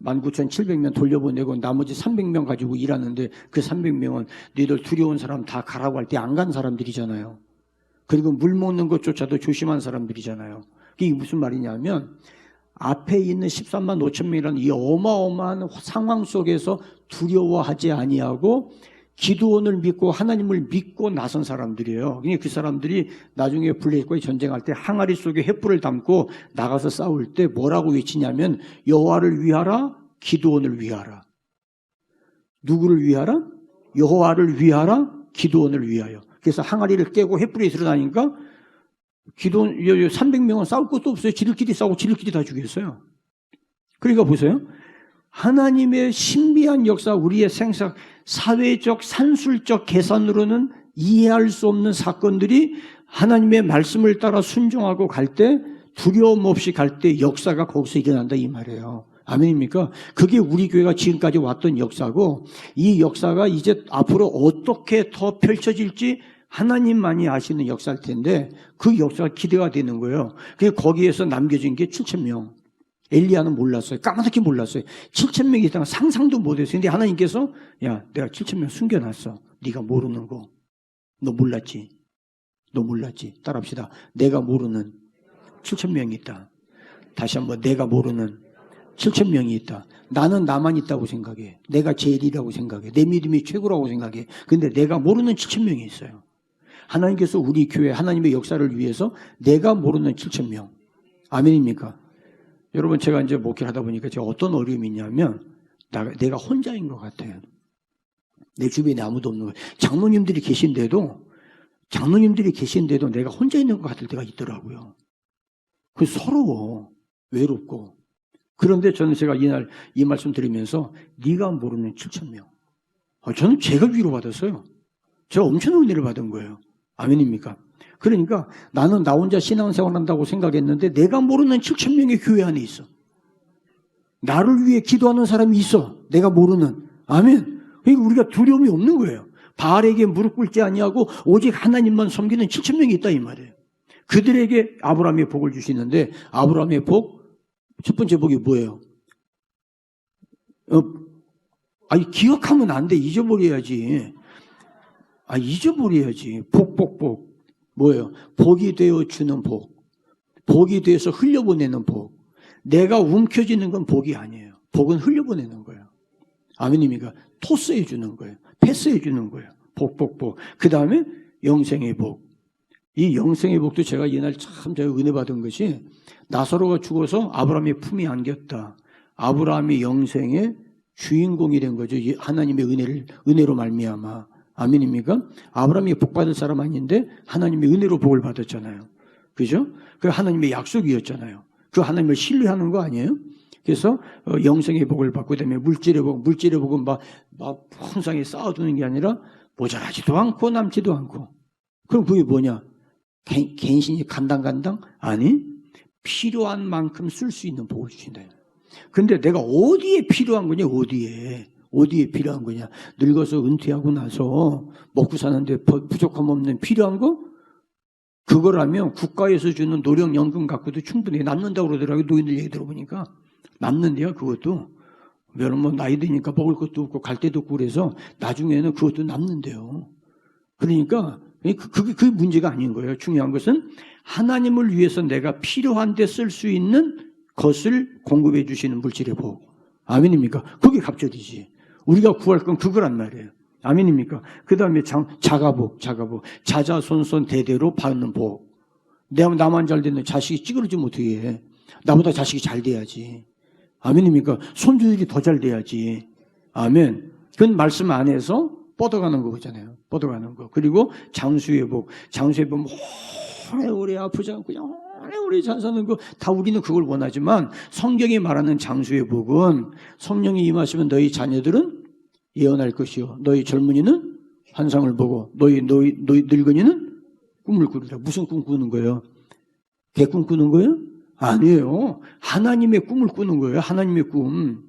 Speaker 1: 19,700명 돌려보내고 나머지 300명 가지고 일하는데 그 300명은 너희들 두려운 사람 다 가라고 할 때 안 간 사람들이잖아요. 그리고 물 먹는 것조차도 조심한 사람들이잖아요. 이게 무슨 말이냐면 앞에 있는 13만 5천 명이라는 이 어마어마한 상황 속에서 두려워하지 아니하고 기드온을 믿고 하나님을 믿고 나선 사람들이에요. 그러니까 그 사람들이 나중에 블레셋과의 전쟁할 때 항아리 속에 횃불을 담고 나가서 싸울 때 뭐라고 외치냐면 여호와를 위하라, 기드온을 위하라. 누구를 위하라? 여호와를 위하라, 기드온을 위하여. 그래서 항아리를 깨고 횃불이 들어다니까 기드온 300명은 싸울 것도 없어요. 지들끼리 싸우고 지들끼리 다 죽였어요. 그러니까 보세요. 하나님의 신비한 역사, 우리의 생각, 사회적, 산술적 계산으로는 이해할 수 없는 사건들이 하나님의 말씀을 따라 순종하고 갈 때 두려움 없이 갈 때 역사가 거기서 일어난다 이 말이에요. 아멘입니까? 그게 우리 교회가 지금까지 왔던 역사고 이 역사가 이제 앞으로 어떻게 더 펼쳐질지 하나님만이 아시는 역사일 텐데 그 역사가 기대가 되는 거예요. 그래서 거기에서 남겨진 게 7,000명. 엘리야는 몰랐어요. 까맣게 몰랐어요. 7,000명이 있다가 상상도 못했어요. 근데 하나님께서 야, 내가 7,000명 숨겨놨어. 네가 모르는 거. 너 몰랐지? 너 몰랐지? 따라합시다. 내가 모르는 7,000명이 있다. 다시 한번 내가 모르는 7,000명이 있다. 나는 나만 있다고 생각해. 내가 제일이라고 생각해. 내 믿음이 최고라고 생각해. 근데 내가 모르는 7,000명이 있어요. 하나님께서 우리 교회 하나님의 역사를 위해서 내가 모르는 7,000명. 아멘입니까? 여러분 제가 이제 목회를 하다 보니까 제가 어떤 어려움이 있냐면 내가 혼자인 것 같아요. 내 주변에 아무도 없는 거예요. 장로님들이 계신데도 내가 혼자 있는 것 같을 때가 있더라고요. 그래서 서러워. 외롭고. 그런데 저는 제가 이날 이 말씀 드리면서 네가 모르는 7,000명. 저는 제가 위로받았어요. 제가 엄청난 은혜를 받은 거예요. 아멘입니까? 그러니까 나는 나 혼자 신앙생활 한다고 생각했는데 내가 모르는 7,000명의 교회 안에 있어. 나를 위해 기도하는 사람이 있어. 내가 모르는. 아멘. 그러니까 우리가 두려움이 없는 거예요. 바알에게 무릎 꿇지 아니하고 오직 하나님만 섬기는 7,000명이 있다 이 말이에요. 그들에게 아브라함의 복을 주시는데 아브라함의 복 첫 번째 복이 뭐예요? 기억하면 안 돼. 잊어버려야지. 잊어버려야지. 복. 뭐예요? 복이 되어 주는 복. 복이 되어서 흘려보내는 복. 내가 움켜쥐는 건 복이 아니에요. 복은 흘려보내는 거예요. 아멘입니까? 토스해 주는 거예요. 패스해 주는 거예요. 복. 그 다음에 영생의 복. 이 영생의 복도 제가 이날 참 제가 은혜 받은 것이 나사로가 죽어서 아브라함의 품에 안겼다. 아브라함의 영생의 주인공이 된 거죠. 하나님의 은혜로 말미암아. 아멘입니까? 아브라함이 복 받을 사람 아닌데 하나님의 은혜로 복을 받았잖아요. 그죠? 그 하나님의 약속이었잖아요. 그 하나님을 신뢰하는 거 아니에요? 그래서 영생의 복을 받고 그다음에 물질의 복은 막 풍성히 쌓아두는 게 아니라 모자라지도 않고 남지도 않고. 그럼 그게 뭐냐? 갠신이 간당? 아니, 필요한 만큼 쓸 수 있는 복을 주신다. 근데 내가 어디에 필요한 거냐? 어디에 필요한 거냐? 늙어서 은퇴하고 나서 먹고 사는데 부족함 없는 필요한 거? 그거라면 국가에서 주는 노령연금 갖고도 충분히 남는다고 그러더라고요. 노인들 얘기 들어보니까. 남는데요, 그것도. 여러분, 나이 드니까 먹을 것도 없고 갈 데도 없고 그래서 나중에는 그것도 남는데요. 그러니까 그게 문제가 아닌 거예요. 중요한 것은 하나님을 위해서 내가 필요한 데 쓸 수 있는 것을 공급해 주시는 물질의 복. 아멘입니까? 그게 갑절이지. 우리가 구할 건 그거란 말이에요. 아멘입니까? 그 다음에 자가복. 자자손손 대대로 받는 복. 나만 잘 되는 자식이 찌그러지면 어떻게 해? 나보다 자식이 잘 돼야지. 아멘입니까? 손주들이 더 잘 돼야지. 아멘. 그건 말씀 안에서 뻗어가는 거잖아요. 뻗어가는 거. 그리고 장수의 복. 오래 아프지 않고 오래 잘 사는 거 다 우리는 그걸 원하지만 성경이 말하는 장수의 복은 성령이 임하시면 너희 자녀들은 예언할 것이요. 너희 젊은이는 환상을 보고 너희 늙은이는 꿈을 꾸리라. 무슨 꿈 꾸는 거예요? 대꿈 꾸는 거예요? 아니에요. 하나님의 꿈을 꾸는 거예요. 하나님의 꿈.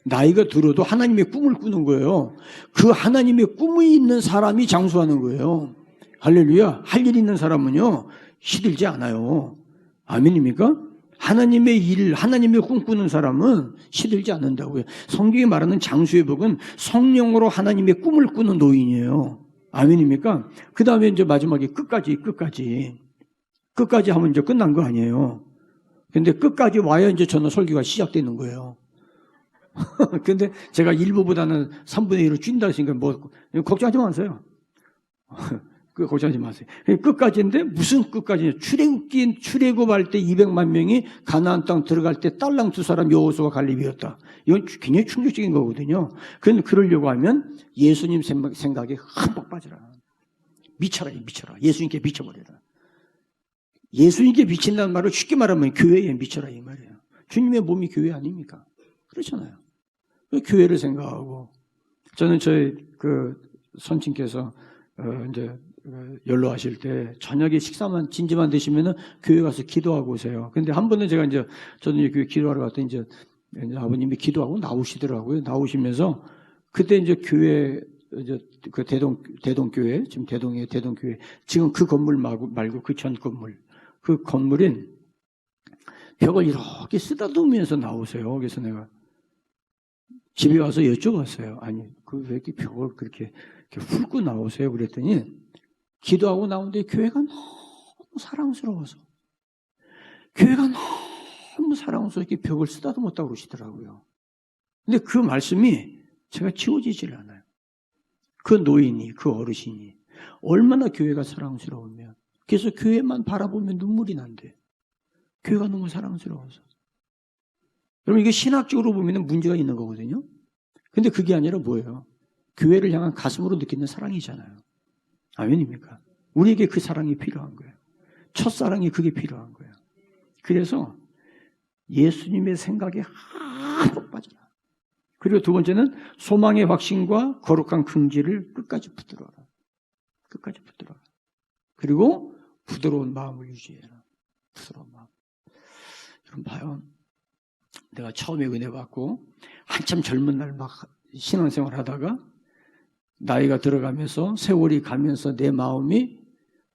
Speaker 1: 나이가 들어도 하나님의 꿈을 꾸는 거예요. 그 하나님의 꿈이 있는 사람이 장수하는 거예요. 할렐루야. 할 일 있는 사람은요, 시들지 않아요. 아멘입니까? 하나님의 일, 하나님의 꿈 꾸는 사람은 시들지 않는다고요. 성경이 말하는 장수의 복은 성령으로 하나님의 꿈을 꾸는 노인이에요. 아멘입니까? 그 다음에 이제 마지막에 끝까지 하면 이제 끝난 거 아니에요. 근데 끝까지 와야 이제 저는 설교가 시작되는 거예요. 근데 제가 1부보다는 3분의 1로 줄인다 했으니까 뭐, 걱정하지 마세요. 걱정하지 마세요. 끝까지인데 무슨 끝까지냐. 출애굽할 때 200만 명이 가나안 땅 들어갈 때 딸랑 두 사람 여호수아와 갈렙이었다. 이건 굉장히 충격적인 거거든요. 그런데 그러려고 하면 예수님 생각에 흠뻑 빠져라. 미쳐라. 예수님께 미쳐버려라. 예수님께 미친다는 말을 쉽게 말하면 교회에 미쳐라 이 말이에요. 주님의 몸이 교회 아닙니까? 그렇잖아요. 교회를 생각하고 저는 저희 그 선친께서 이제 연로하실 때 저녁에 식사만 진지만 드시면은 교회 가서 기도하고 오세요. 근데 한 번은 제가 이제 저는 교회 기도하러 갔더니 이제 아버님이 기도하고 나오시더라고요. 나오시면서 그때 이제 교회 이제 그 대동교회 지금 대동교회 지금 그 건물 말고 그 전 건물 그 건물인 벽을 이렇게 쓰다듬으면서 나오세요. 그래서 내가 집에 와서 여쭤봤어요. 아니 왜 이렇게 벽을 그렇게 훑고 나오세요? 그랬더니 기도하고 나오는데 교회가 너무 사랑스러워서 이렇게 벽을 쓰다듬었다고 그러시더라고요. 근데 그 말씀이 제가 지워지질 않아요. 그 노인이, 그 어르신이 얼마나 교회가 사랑스러우면 그래서 교회만 바라보면 눈물이 난대. 교회가 너무 사랑스러워서. 여러분 이게 신학적으로 보면 문제가 있는 거거든요. 근데 그게 아니라 뭐예요? 교회를 향한 가슴으로 느끼는 사랑이잖아요. 아멘입니까? 우리에게 그 사랑이 필요한 거예요. 첫사랑이 그게 필요한 거예요. 그래서 예수님의 생각에 흠뻑 빠져라. 그리고 두 번째는 소망의 확신과 거룩한 긍지를 끝까지 붙들어라. 끝까지 붙들어라. 그리고 부드러운 마음을 유지해라. 부드러운 마음. 여러분 봐요. 내가 처음에 은혜 받고 한참 젊은 날 막 신앙생활 하다가 나이가 들어가면서 세월이 가면서 내 마음이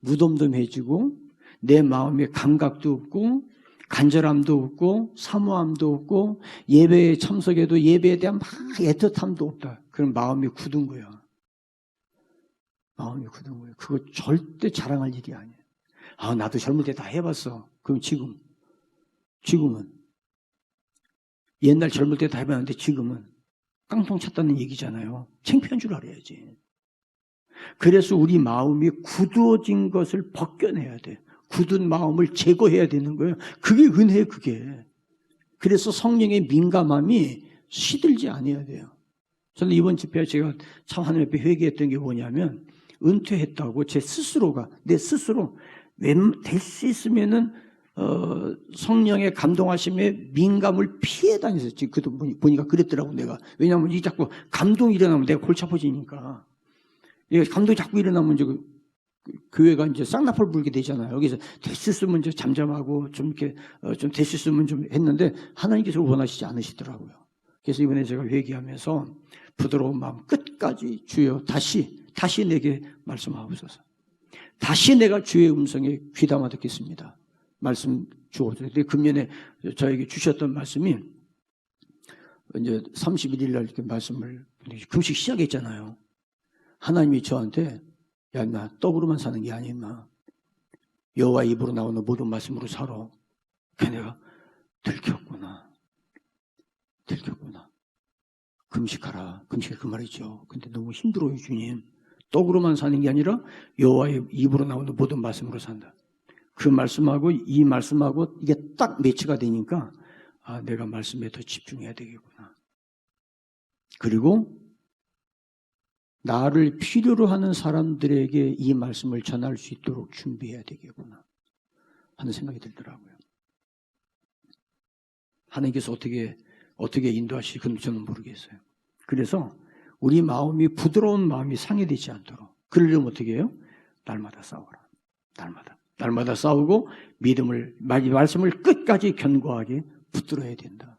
Speaker 1: 무덤덤해지고 내 마음에 감각도 없고 간절함도 없고 사모함도 없고 예배에 참석해도 예배에 대한 막 애틋함도 없다. 그런 마음이 굳은 거야. 마음이 굳은 거예요. 그거 절대 자랑할 일이 아니에요. 아, 나도 젊을 때 다 해봤어. 그럼 지금은 옛날 젊을 때 다 해봤는데 지금은 깡통 찼다는 얘기잖아요. 창피한 줄 알아야지. 그래서 우리 마음이 굳어진 것을 벗겨내야 돼. 굳은 마음을 제거해야 되는 거예요. 그게 은혜예요, 그게. 그래서 성령의 민감함이 시들지 않아야 돼요. 저는 이번 집회에 제가 참 하나님 앞에 회개했던 게 뭐냐면 은퇴했다고 내 스스로 될 수 있으면은 성령의 감동하심에 민감을 피해 다녔어요. 지금 보니까 그랬더라고 내가. 왜냐하면 이 자꾸 감동이 일어나면 내가 골치 아파지니까. 감동이 자꾸 일어나면 이제 교회가 이제 쌍나풀 불게 되잖아요. 여기서 될 수 있으면 이제 잠잠하고 좀 이렇게 좀 될 수 있으면 좀 했는데 하나님께서 원하시지 않으시더라고요. 그래서 이번에 제가 회개하면서 부드러운 마음 끝까지 주여 다시 내게 말씀하옵소서. 다시 내가 주의 음성에 귀담아 듣겠습니다. 말씀 주옵소서. 금년에 저에게 주셨던 말씀이 이제 31일 날 이렇게 말씀을 금식 시작했잖아요. 하나님이 저한테 야, 나 떡으로만 사는 게 아니야, 임마. 여호와 입으로 나오는 모든 말씀으로 살아. 그 내가 들켰구나. 금식하라. 금식이 그 말이죠. 근데 너무 힘들어요, 주님. 떡으로만 사는 게 아니라 여호와의 입으로 나오는 모든 말씀으로 산다. 그 말씀하고 이 말씀하고 이게 딱 매치가 되니까 아, 내가 말씀에 더 집중해야 되겠구나. 그리고 나를 필요로 하는 사람들에게 이 말씀을 전할 수 있도록 준비해야 되겠구나 하는 생각이 들더라고요. 하나님께서 어떻게 인도하실지 그건 저는 모르겠어요. 그래서 우리 마음이 부드러운 마음이 상해되지 않도록 그러려면 어떻게 해요? 날마다 싸워라. 날마다. 날마다 싸우고 말씀을 끝까지 견고하게 붙들어야 된다.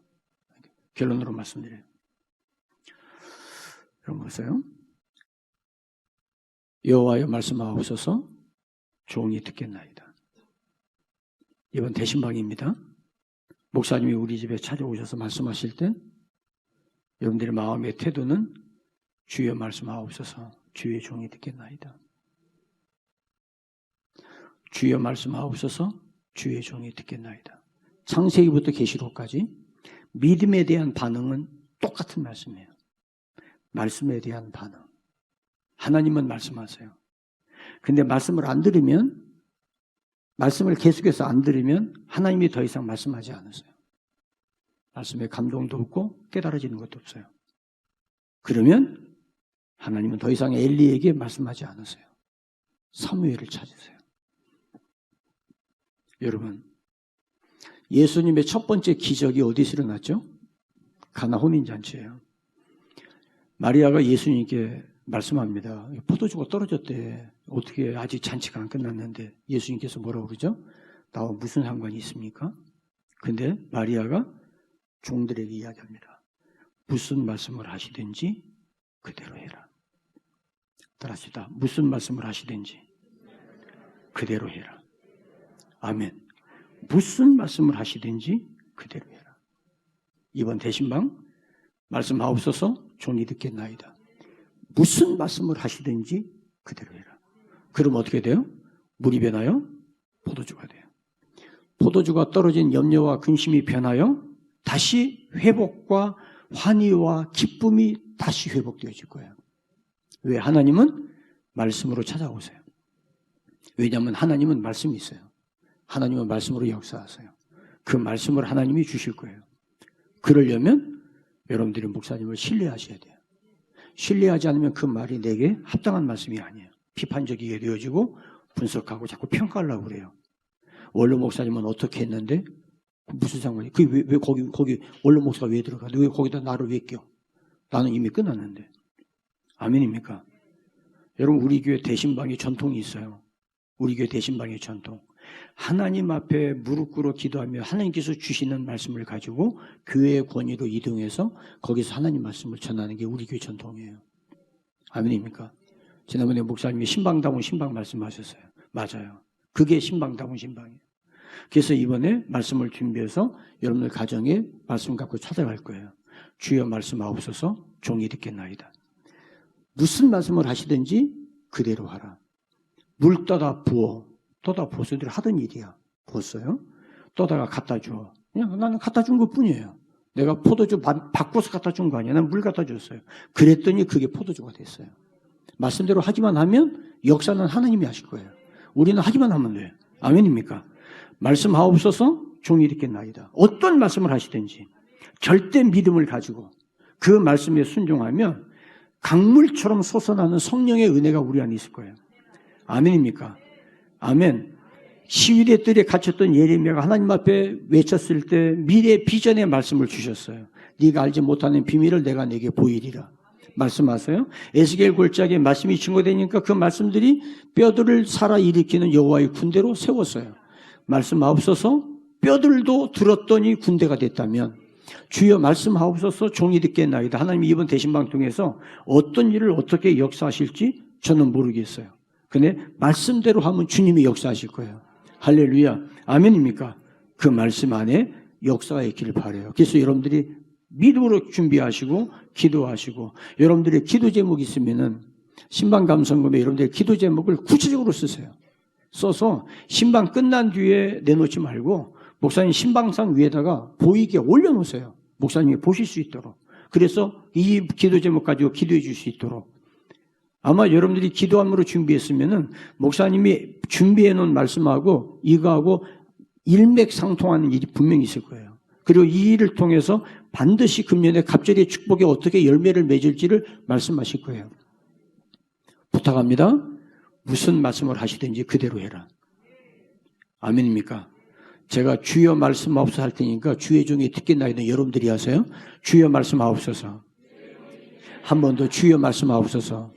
Speaker 1: 결론으로 말씀드려요. 여러분 보세요. 여호와여 말씀하옵소서 종이 듣겠나이다. 이번 대신방입니다. 목사님이 우리 집에 찾아오셔서 말씀하실 때 여러분들의 마음의 태도는 주여 말씀하옵소서 주의 종이 듣겠나이다. 주여 말씀하옵소서 주의 종이 듣겠나이다. 창세기부터 계시록까지 믿음에 대한 반응은 똑같은 말씀이에요. 말씀에 대한 반응. 하나님은 말씀하세요. 근데 말씀을 안 들으면, 말씀을 계속해서 안 들으면 하나님이 더 이상 말씀하지 않으세요. 말씀에 감동도 없고 깨달아지는 것도 없어요. 그러면 하나님은 더 이상 엘리에게 말씀하지 않으세요. 사무엘을 찾으세요. 여러분, 예수님의 첫 번째 기적이 어디서 일어났죠? 가나 혼인잔치예요. 마리아가 예수님께 말씀합니다. 포도주가 떨어졌대. 어떻게 아직 잔치가 안 끝났는데 예수님께서 뭐라고 그러죠? 나와 무슨 상관이 있습니까? 근데 마리아가 종들에게 이야기합니다. 무슨 말씀을 하시든지 그대로 해라. 따라합시다. 무슨 말씀을 하시든지 그대로 해라. 아멘. 무슨 말씀을 하시든지 그대로 해라. 이번 대신방 말씀하옵소서 종이 듣겠나이다. 무슨 말씀을 하시든지 그대로 해라. 그럼 어떻게 돼요? 물이 변하여 포도주가 돼요. 포도주가 떨어진 염려와 근심이 변하여 다시 회복과 환희와 기쁨이 다시 회복되어질 거예요. 왜? 하나님은 말씀으로 찾아오세요. 왜냐하면 하나님은 말씀이 있어요. 하나님은 말씀으로 역사하세요. 그 말씀을 하나님이 주실 거예요. 그러려면 여러분들이 목사님을 신뢰하셔야 돼요. 신뢰하지 않으면 그 말이 내게 합당한 말씀이 아니에요. 비판적이게 되어지고 분석하고 자꾸 평가하려고 그래요. 원로 목사님은 어떻게 했는데 무슨 상관이? 왜 거기 원로 목사가 왜 들어가? 왜 거기다 나를 왜 껴? 나는 이미 끝났는데. 아멘입니까? 여러분 우리 교회 대신방의 전통이 있어요. 우리 교회 대신방의 전통. 하나님 앞에 무릎 꿇어 기도하며 하나님께서 주시는 말씀을 가지고 교회의 권위로 이동해서 거기서 하나님 말씀을 전하는 게 우리 교회 전통이에요. 아멘입니까? 지난번에 목사님이 신방다운 신방 말씀하셨어요. 맞아요. 그게 신방다운 신방이에요. 그래서 이번에 말씀을 준비해서 여러분들 가정에 말씀 갖고 찾아갈 거예요. 주여 말씀하옵소서 종이 듣겠나이다. 무슨 말씀을 하시든지 그대로 하라. 물 떠다 부어. 떠다 보수들이 하던 일이야. 부었어요. 떠다가 갖다 줘. 그냥 나는 갖다 준 것뿐이에요. 내가 포도주 바꿔서 갖다 준 거 아니야. 난 물 갖다 줬어요. 그랬더니 그게 포도주가 됐어요. 말씀대로 하기만 하면 역사는 하나님이 하실 거예요. 우리는 하기만 하면 돼요. 아멘입니까? 말씀하옵소서 종이 듣겠나이다. 어떤 말씀을 하시든지 절대 믿음을 가지고 그 말씀에 순종하면 강물처럼 솟아나는 성령의 은혜가 우리 안에 있을 거예요. 아멘입니까? 아멘. 시위대 뜰에 갇혔던 예레미야가 하나님 앞에 외쳤을 때 미래 비전의 말씀을 주셨어요. 네가 알지 못하는 비밀을 내가 내게 보이리라. 말씀하세요. 에스겔 골짜기에 말씀이 증거되니까 그 말씀들이 뼈들을 살아일으키는 여호와의 군대로 세웠어요. 말씀하옵소서 뼈들도 들었더니 군대가 됐다면 주여 말씀하옵소서 종이 듣겠나이다. 하나님이 이번 대신방 통해서 어떤 일을 어떻게 역사하실지 저는 모르겠어요. 근데 말씀대로 하면 주님이 역사하실 거예요. 할렐루야. 아멘입니까? 그 말씀 안에 역사가 있기를 바라요. 그래서 여러분들이 믿음으로 준비하시고 기도하시고 여러분들의 기도 제목이 있으면은 신방 감성금에 여러분들의 기도 제목을 구체적으로 쓰세요. 써서 신방 끝난 뒤에 내놓지 말고 목사님 신방상 위에다가 보이게 올려놓으세요. 목사님이 보실 수 있도록. 그래서 이 기도 제목 가지고 기도해 줄 수 있도록. 아마 여러분들이 기도함으로 준비했으면은 목사님이 준비해 놓은 말씀하고 이거하고 일맥상통하는 일이 분명히 있을 거예요. 그리고 이 일을 통해서 반드시 금년에 갑절의 축복에 어떻게 열매를 맺을지를 말씀하실 거예요. 부탁합니다. 무슨 말씀을 하시든지 그대로 해라. 아멘입니까? 제가 주여 말씀하옵소서 할 테니까 주의 종이 듣겠나이다. 여러분들이 하세요. 주여 말씀하옵소서. 한 번 더 주여 말씀하옵소서.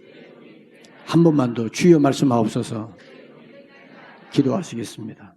Speaker 1: 한 번만 더 주여 말씀하옵소서. 기도하시겠습니다.